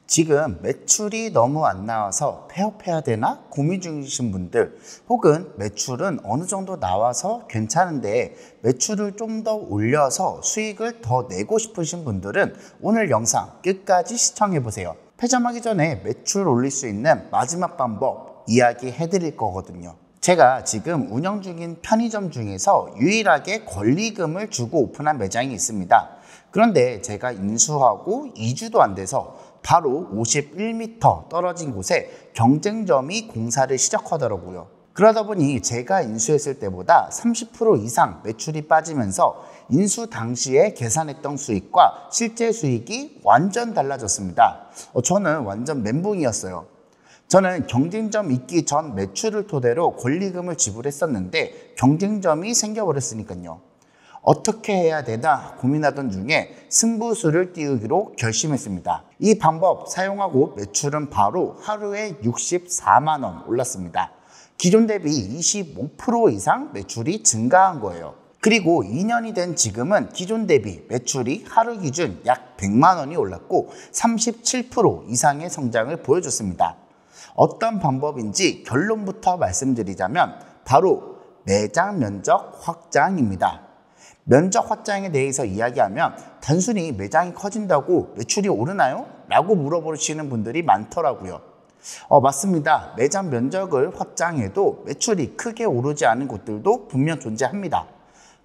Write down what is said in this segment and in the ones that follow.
지금 매출이 너무 안 나와서 폐업해야 되나 고민 중이신 분들, 혹은 매출은 어느 정도 나와서 괜찮은데 매출을 좀 더 올려서 수익을 더 내고 싶으신 분들은 오늘 영상 끝까지 시청해 보세요. 폐점하기 전에 매출 올릴 수 있는 마지막 방법 이야기해 드릴 거거든요. 제가 지금 운영 중인 편의점 중에서 유일하게 권리금을 주고 오픈한 매장이 있습니다. 그런데 제가 인수하고 2주도 안 돼서 바로 51m 떨어진 곳에 경쟁점이 공사를 시작하더라고요. 그러다 보니 제가 인수했을 때보다 30% 이상 매출이 빠지면서 인수 당시에 계산했던 수익과 실제 수익이 완전 달라졌습니다. 저는 완전 멘붕이었어요. 저는 경쟁점 있기 전 매출을 토대로 권리금을 지불했었는데 경쟁점이 생겨버렸으니까요. 어떻게 해야 되나 고민하던 중에 승부수를 띄우기로 결심했습니다. 이 방법 사용하고 매출은 바로 하루에 64만 원 올랐습니다. 기존 대비 25% 이상 매출이 증가한 거예요. 그리고 2년이 된 지금은 기존 대비 매출이 하루 기준 약 100만 원이 올랐고 37% 이상의 성장을 보여줬습니다. 어떤 방법인지 결론부터 말씀드리자면 바로 매장 면적 확장입니다. 면적 확장에 대해서 이야기하면 단순히 매장이 커진다고 매출이 오르나요? 라고 물어보시는 분들이 많더라고요. 맞습니다. 매장 면적을 확장해도 매출이 크게 오르지 않은 곳들도 분명 존재합니다.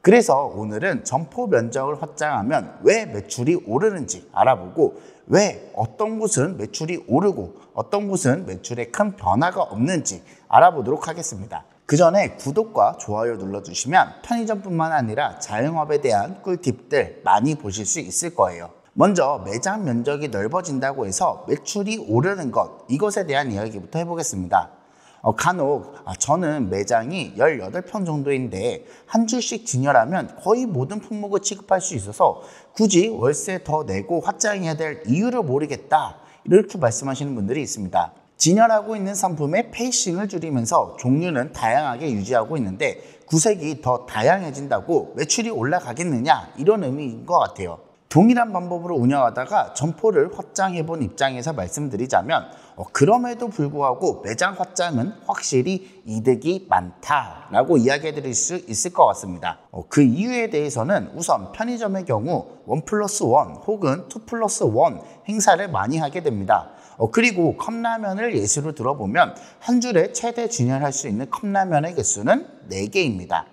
그래서 오늘은 점포 면적을 확장하면 왜 매출이 오르는지 알아보고 왜 어떤 곳은 매출이 오르고 어떤 곳은 매출에 큰 변화가 없는지 알아보도록 하겠습니다. 그 전에 구독과 좋아요 눌러주시면 편의점뿐만 아니라 자영업에 대한 꿀팁들 많이 보실 수 있을 거예요. 먼저 매장 면적이 넓어진다고 해서 매출이 오르는 것, 이것에 대한 이야기부터 해보겠습니다. 간혹 저는 매장이 18평 정도인데 한 주씩 진열하면 거의 모든 품목을 취급할 수 있어서 굳이 월세 더 내고 확장해야 될 이유를 모르겠다, 이렇게 말씀하시는 분들이 있습니다. 진열하고 있는 상품의 페이싱을 줄이면서 종류는 다양하게 유지하고 있는데 구색이 더 다양해진다고 매출이 올라가겠느냐, 이런 의미인 것 같아요. 동일한 방법으로 운영하다가 점포를 확장해본 입장에서 말씀드리자면 그럼에도 불구하고 매장 확장은 확실히 이득이 많다라고 이야기해 드릴 수 있을 것 같습니다. 그 이유에 대해서는 우선 편의점의 경우 1+1 혹은 2+1 행사를 많이 하게 됩니다. 그리고 컵라면을 예시로 들어보면 한 줄에 최대 진열할 수 있는 컵라면의 개수는 4개입니다.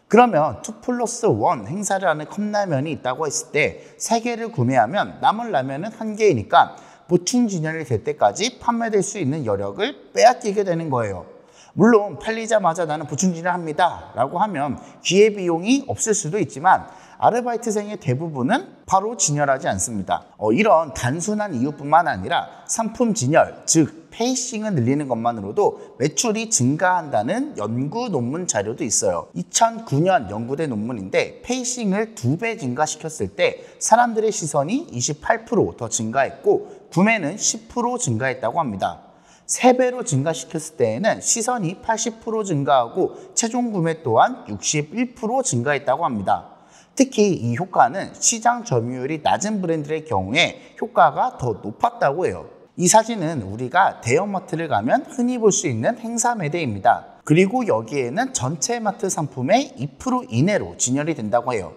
그러면 2+1 행사를 하는 컵라면이 있다고 했을 때 3개를 구매하면 남은 라면은 1개이니까 보충 진열이 될 때까지 판매될 수 있는 여력을 빼앗기게 되는 거예요. 물론 팔리자마자 나는 보충 진열합니다 라고 하면 기회비용이 없을 수도 있지만 아르바이트생의 대부분은 바로 진열하지 않습니다. 이런 단순한 이유뿐만 아니라 상품 진열, 즉 페이싱을 늘리는 것만으로도 매출이 증가한다는 연구 논문 자료도 있어요. 2009년 연구된 논문인데 페이싱을 2배 증가시켰을 때 사람들의 시선이 28% 더 증가했고 구매는 10% 증가했다고 합니다. 3배로 증가시켰을 때에는 시선이 80% 증가하고 최종 구매 또한 61% 증가했다고 합니다. 특히 이 효과는 시장 점유율이 낮은 브랜드의 경우에 효과가 더 높았다고 해요. 이 사진은 우리가 대형마트를 가면 흔히 볼 수 있는 행사 매대입니다. 그리고 여기에는 전체 마트 상품의 2% 이내로 진열이 된다고 해요.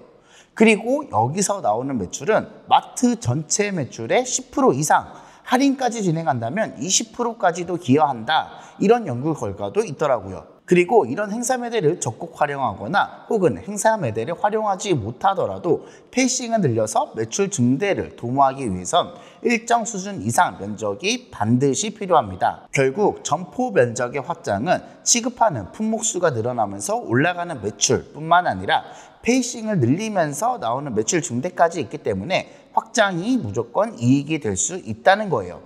그리고 여기서 나오는 매출은 마트 전체 매출의 10% 이상, 할인까지 진행한다면 20%까지도 기여한다, 이런 연구 결과도 있더라고요. 그리고 이런 행사 매대를 적극 활용하거나 혹은 행사 매대를 활용하지 못하더라도 페이싱을 늘려서 매출 증대를 도모하기 위해선 일정 수준 이상 면적이 반드시 필요합니다. 결국 점포 면적의 확장은 취급하는 품목 수가 늘어나면서 올라가는 매출뿐만 아니라 페이싱을 늘리면서 나오는 매출 증대까지 있기 때문에 확장이 무조건 이익이 될 수 있다는 거예요.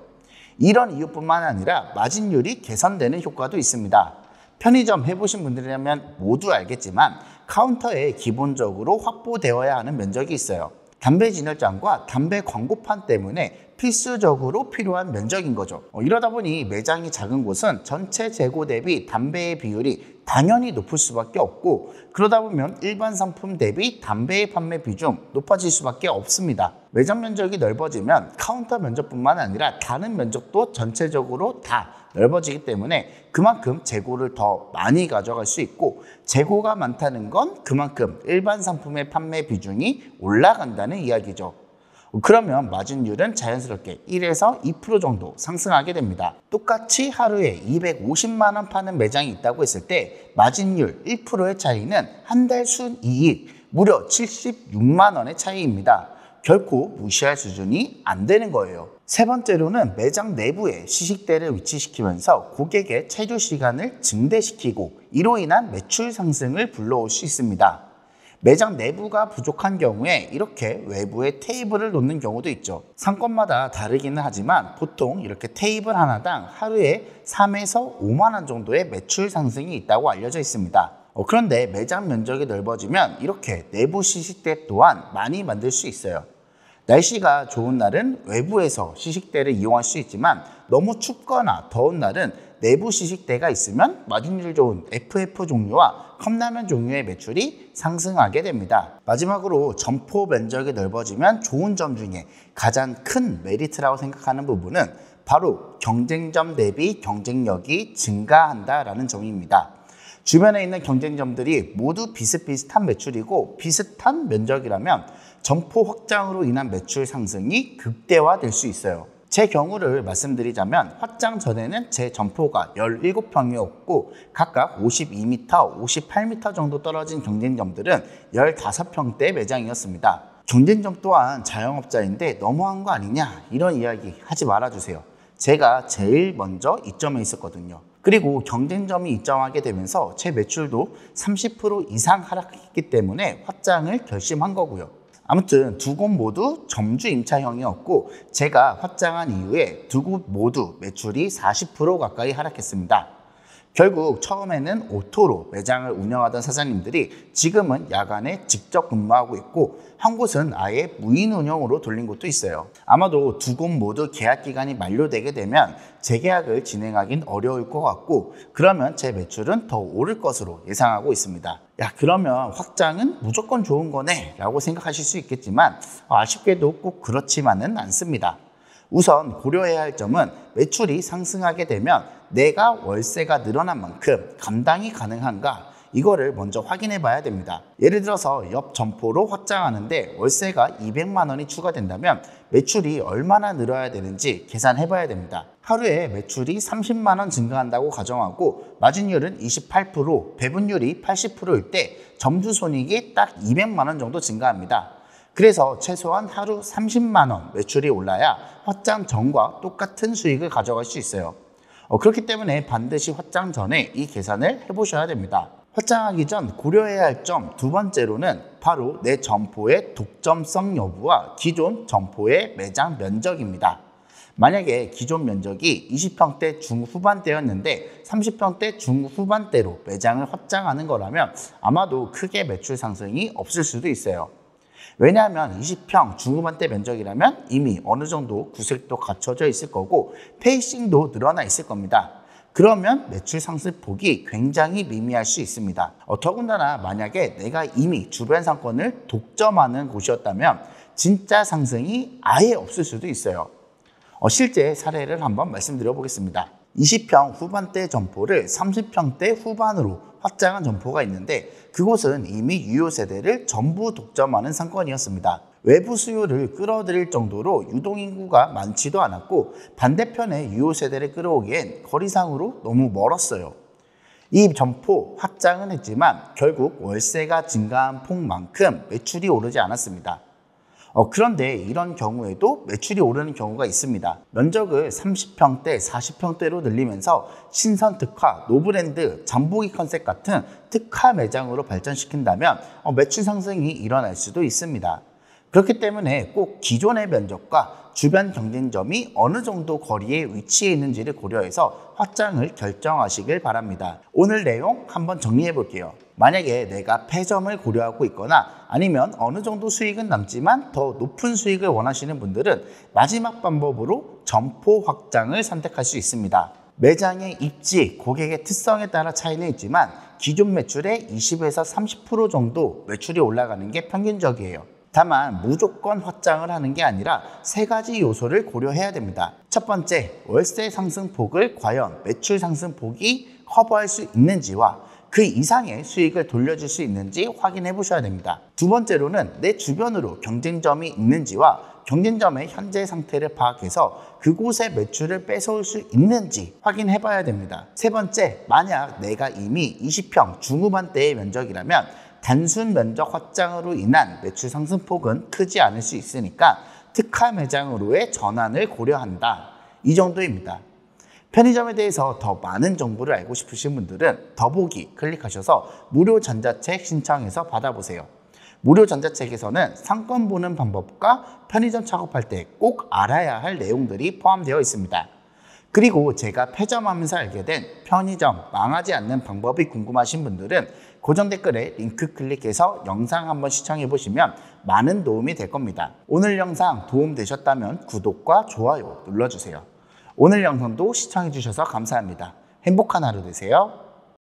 이런 이유뿐만 아니라 마진율이 개선되는 효과도 있습니다. 편의점 해보신 분들이라면 모두 알겠지만 카운터에 기본적으로 확보되어야 하는 면적이 있어요. 담배 진열장과 담배 광고판 때문에 필수적으로 필요한 면적인 거죠. 이러다 보니 매장이 작은 곳은 전체 재고 대비 담배의 비율이 당연히 높을 수밖에 없고, 그러다 보면 일반 상품 대비 담배의 판매 비중 높아질 수밖에 없습니다. 매장 면적이 넓어지면 카운터 면적뿐만 아니라 다른 면적도 전체적으로 다 넓어지기 때문에 그만큼 재고를 더 많이 가져갈 수 있고, 재고가 많다는 건 그만큼 일반 상품의 판매 비중이 올라간다는 이야기죠. 그러면 마진율은 자연스럽게 1에서 2% 정도 상승하게 됩니다. 똑같이 하루에 250만 원 파는 매장이 있다고 했을 때 마진율 1%의 차이는 한 달 순이익 무려 76만 원의 차이입니다. 결코 무시할 수준이 안 되는 거예요. 세 번째로는 매장 내부에 시식대를 위치시키면서 고객의 체류 시간을 증대시키고 이로 인한 매출 상승을 불러올 수 있습니다. 매장 내부가 부족한 경우에 이렇게 외부에 테이블을 놓는 경우도 있죠. 상권마다 다르기는 하지만 보통 이렇게 테이블 하나당 하루에 3에서 5만 원 정도의 매출 상승이 있다고 알려져 있습니다. 그런데 매장 면적이 넓어지면 이렇게 내부 시식대 또한 많이 만들 수 있어요. 날씨가 좋은 날은 외부에서 시식대를 이용할 수 있지만 너무 춥거나 더운 날은 내부 시식대가 있으면 마진율 좋은 FF 종류와 컵라면 종류의 매출이 상승하게 됩니다. 마지막으로 점포 면적이 넓어지면 좋은 점 중에 가장 큰 메리트라고 생각하는 부분은 바로 경쟁점 대비 경쟁력이 증가한다라는 점입니다. 주변에 있는 경쟁점들이 모두 비슷비슷한 매출이고 비슷한 면적이라면 점포 확장으로 인한 매출 상승이 극대화될 수 있어요. 제 경우를 말씀드리자면 확장 전에는 제 점포가 17평이었고 각각 52m, 58m 정도 떨어진 경쟁점들은 15평대 매장이었습니다. 경쟁점 또한 자영업자인데 너무한 거 아니냐 이런 이야기 하지 말아주세요. 제가 제일 먼저 이점에 있었거든요. 그리고 경쟁점이 입점하게 되면서 제 매출도 30% 이상 하락했기 때문에 확장을 결심한 거고요. 아무튼 두 곳 모두 점주 임차형이었고 제가 확장한 이후에 두 곳 모두 매출이 40% 가까이 하락했습니다. 결국 처음에는 오토로 매장을 운영하던 사장님들이 지금은 야간에 직접 근무하고 있고 한 곳은 아예 무인 운영으로 돌린 곳도 있어요. 아마도 두 곳 모두 계약 기간이 만료되게 되면 재계약을 진행하긴 어려울 것 같고 그러면 제 매출은 더 오를 것으로 예상하고 있습니다. 야, 그러면 확장은 무조건 좋은 거네 라고 생각하실 수 있겠지만 아쉽게도 꼭 그렇지만은 않습니다. 우선 고려해야 할 점은 매출이 상승하게 되면 내가 월세가 늘어난 만큼 감당이 가능한가 이거를 먼저 확인해 봐야 됩니다. 예를 들어서 옆 점포로 확장하는데 월세가 200만 원이 추가된다면 매출이 얼마나 늘어야 되는지 계산해 봐야 됩니다. 하루에 매출이 30만 원 증가한다고 가정하고 마진율은 28%, 배분율이 80%일 때 점주 손익이 딱 200만 원 정도 증가합니다. 그래서 최소한 하루 30만 원 매출이 올라야 확장 전과 똑같은 수익을 가져갈 수 있어요. 그렇기 때문에 반드시 확장 전에 이 계산을 해보셔야 됩니다. 확장하기 전 고려해야 할 점 두 번째로는 바로 내 점포의 독점성 여부와 기존 점포의 매장 면적입니다. 만약에 기존 면적이 20평대 중후반대였는데 30평대 중후반대로 매장을 확장하는 거라면 아마도 크게 매출 상승이 없을 수도 있어요. 왜냐하면 20평 중후반대 면적이라면 이미 어느 정도 구색도 갖춰져 있을 거고 페이싱도 늘어나 있을 겁니다. 그러면 매출 상승 폭이 굉장히 미미할 수 있습니다. 더군다나 만약에 내가 이미 주변 상권을 독점하는 곳이었다면 진짜 상승이 아예 없을 수도 있어요. 실제 사례를 한번 말씀드려 보겠습니다. 20평 후반대 점포를 30평대 후반으로 확장한 점포가 있는데 그곳은 이미 유효 세대를 전부 독점하는 상권이었습니다. 외부 수요를 끌어들일 정도로 유동인구가 많지도 않았고 반대편에 유효 세대를 끌어오기엔 거리상으로 너무 멀었어요. 이 점포 확장은 했지만 결국 월세가 증가한 폭만큼 매출이 오르지 않았습니다. 그런데 이런 경우에도 매출이 오르는 경우가 있습니다. 면적을 30평대, 40평대로 늘리면서 신선 특화, 노브랜드, 잠보기 컨셉 같은 특화 매장으로 발전시킨다면 매출 상승이 일어날 수도 있습니다. 그렇기 때문에 꼭 기존의 면적과 주변 경쟁점이 어느 정도 거리에 위치해 있는지를 고려해서 확장을 결정하시길 바랍니다. 오늘 내용 한번 정리해 볼게요. 만약에 내가 폐점을 고려하고 있거나 아니면 어느 정도 수익은 남지만 더 높은 수익을 원하시는 분들은 마지막 방법으로 점포 확장을 선택할 수 있습니다. 매장의 입지, 고객의 특성에 따라 차이는 있지만 기존 매출의 20에서 30% 정도 매출이 올라가는 게 평균적이에요. 다만 무조건 확장을 하는 게 아니라 세 가지 요소를 고려해야 됩니다. 첫 번째, 월세 상승폭을 과연 매출 상승폭이 커버할 수 있는지와 그 이상의 수익을 돌려줄 수 있는지 확인해 보셔야 됩니다. 두 번째로는 내 주변으로 경쟁점이 있는지와 경쟁점의 현재 상태를 파악해서 그곳의 매출을 뺏어올 수 있는지 확인해 봐야 됩니다. 세 번째, 만약 내가 이미 20평 중후반대의 면적이라면 단순 면적 확장으로 인한 매출 상승폭은 크지 않을 수 있으니까 특화 매장으로의 전환을 고려한다. 이 정도입니다. 편의점에 대해서 더 많은 정보를 알고 싶으신 분들은 더보기 클릭하셔서 무료 전자책 신청해서 받아보세요. 무료 전자책에서는 상권 보는 방법과 편의점 창업할 때 꼭 알아야 할 내용들이 포함되어 있습니다. 그리고 제가 폐점하면서 알게 된 편의점 망하지 않는 방법이 궁금하신 분들은 고정 댓글에 링크 클릭해서 영상 한번 시청해 보시면 많은 도움이 될 겁니다. 오늘 영상 도움되셨다면 구독과 좋아요 눌러주세요. 오늘 영상도 시청해 주셔서 감사합니다. 행복한 하루 되세요.